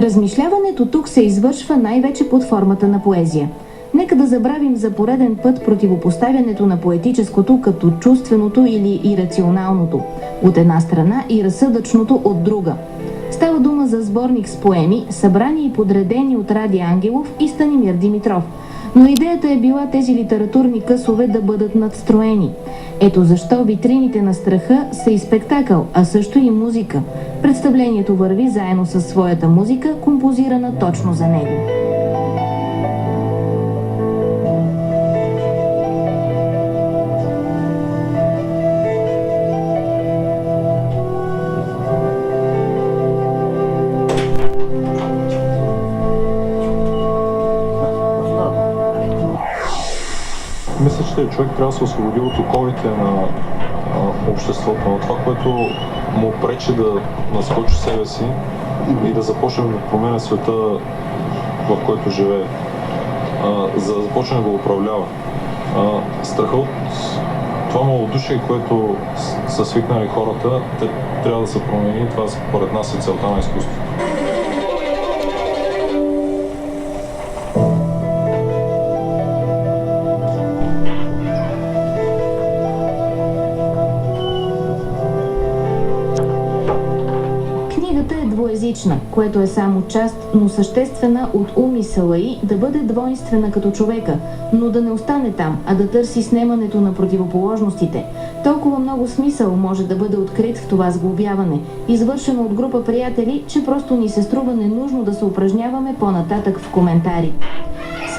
Размишляването тук се извършва най-вече под формата на поезия. Нека да забравим за пореден път противопоставянето на поетическото като чувственото или ирационалното от една страна и разсъдъчното от друга. Става дума за сборник с поеми, събрани и подредени от Ради Ангелов и Станимир Димитров. Но идеята е била тези литературни късове да бъдат надстроени. Ето защо витрините на страха са и спектакъл, а също и музика. Представлението върви заедно със своята музика, композирана точно за него. Мисля, че човек трябва да се освободи от оковите на обществото, на това, което му пречи да наскочи себе си и да започне да променя света, в който живее, за да започне да го управлява. Страха от това малодушие, което са свикнали хората, те трябва да се промени. Това според нас е целта на изкуството. Което е само част, но съществена от умисъла й да бъде двойствена като човека, но да не остане там, а да търси снемането на противоположностите. Толкова много смисъл може да бъде открит в това сглобяване, извършено от група приятели, че просто ни се струва ненужно да се упражняваме по-нататък в коментари.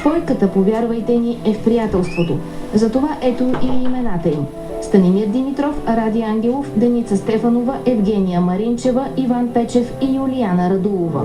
Спойката, повярвайте ни, е в приятелството. Затова ето и имената им. Станимир Димитров, Ради Ангелов, Деница Стефанова, Евгения Маринчева, Иван Печев и Юлияна Радулова.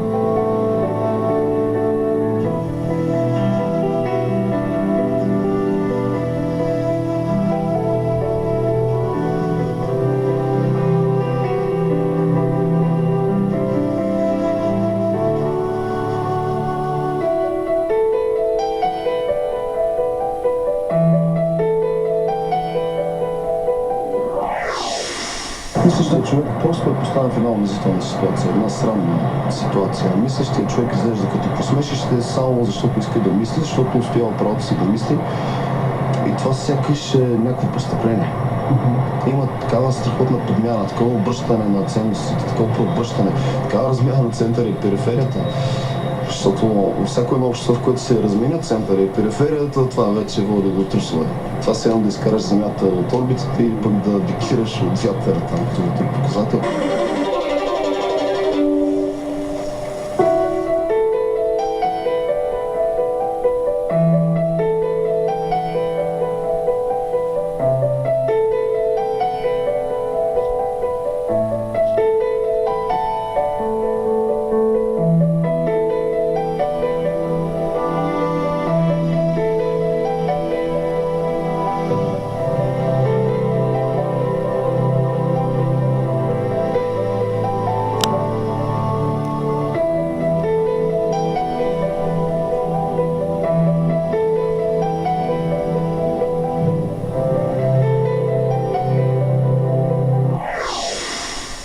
Мислещият човек просто е поставен в една унизителна ситуация, една срамна ситуация. Мислещият човек изглежда като посмешище само защото иска да мисли, защото успява правото си да мисли. И това сякаш е някакво престъпление. Има такава страхотна подмяна, такова обръщане на ценностите, такова обръщане, такава размяна на центъра и периферията. Защото всяко едно общество, в което се разменят центъра и периферията, това вече води до трусове. Това се едно да изкараш земята от орбитата или пък да диктираш от вятъра там, като е показател.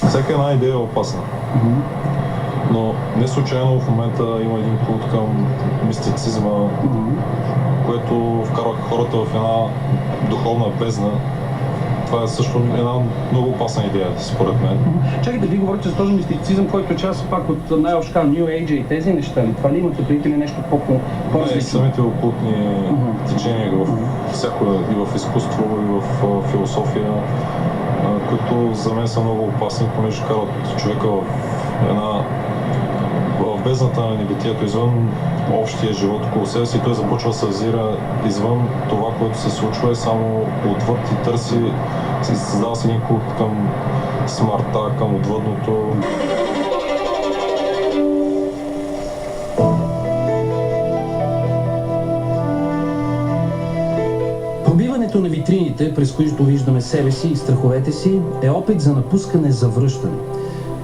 Всяка една идея е опасна, но не случайно в момента има един култ към мистицизма, което вкарва хората в една духовна бездна. Това е също една много опасна идея, според мен. Чакайте, вие говорите за този мистицизъм, който е част пак от най-обща New Age и тези неща ли? Това ли имате преди или нещо по-различно? Самите окултни течения всяко и в изкуство, и в философия, които за мен са много опасни, понеже карат човека в бездната на небитието, извън общия живот около себе си. Той започва да се взира извън това, което се случва, и само отвъд и търси, и създава се един култ към смъртта, към отвъдното. Пробиването на витрините, през които виждаме себе си и страховете си, е опит за напускане, завръщане.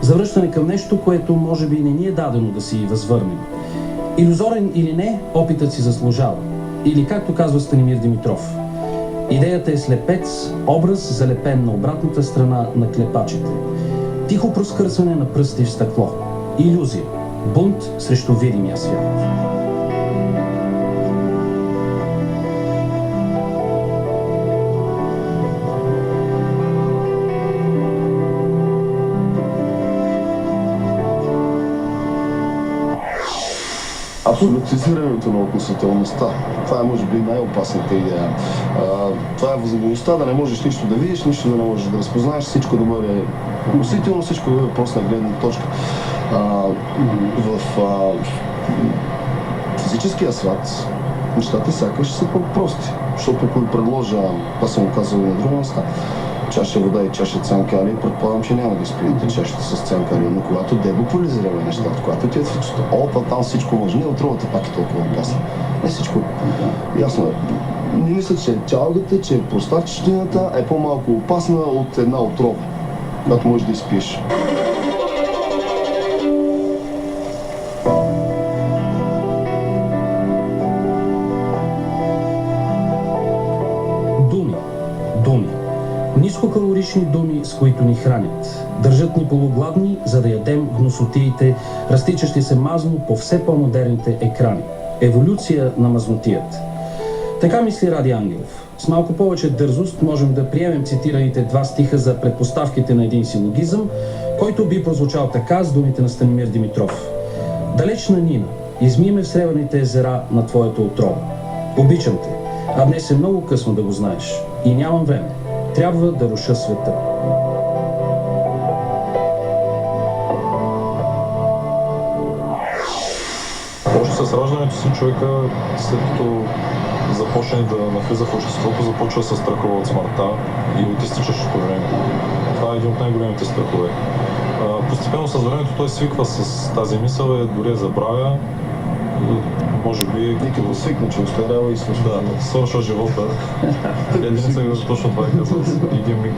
Завръщане към нещо, което може би не ни е дадено да си възвърнем. Илюзорен или не, опитът си заслужава. Или както казва Станимир Димитров, идеята е слепец, образ залепен на обратната страна на клепачите. Тихо проскърсване на пръсти в стъкло. Илюзия. Бунт срещу видимия свят. Абсолютизирането на относителността. Това е може би най-опасната идея. Това е възможността да не можеш нищо да видиш, нищо да не можеш да разпознаеш, всичко да бъде относително, всичко да бъде просто на гледна точка. В физическия свят нещата сякаш са по-прости, защото ако ви предложа, аз съм го казал и на друго места, чаша вода и чаша цянкали, предполагам, че няма да изпиете чашата с цянкали, но когато дебополизираме нещата, когато ти е това там всичко може, не отровата пак е толкова опасна. Не всичко. Ясно е. Не мисля, че чалгата, че простатчетината е по-малко опасна от една отрова, която можеш да изпиеш. Думи. Нискокалорични думи, с които ни хранят. Държат ни полугладни, за да ядем гносотиите, разтичащи се мазно по все по-модерните екрани. Еволюция на мазнотият. Така мисли Ради Ангелов. С малко повече дързост можем да приемем цитираните два стиха за предпоставките на един силогизъм, който би прозвучал така с думите на Станимир Димитров. Далечна Нина, изми ме в сребърните езера на твоята отрова. Обичам те, а днес е много късно да го знаеш и нямам време. Трябва да руша света. Още с раждането си човека, след като започне да навлиза в обществото, започва да се страхува от смъртта и от изтичащото време. Това е един от най-големите страхове. Постепенно с времето той свиква с тази мисъл и дори я забравя. Може би... И като свикне, че устарява и свършва. Да, свършва живота. Единица точно това е казал. Един миг.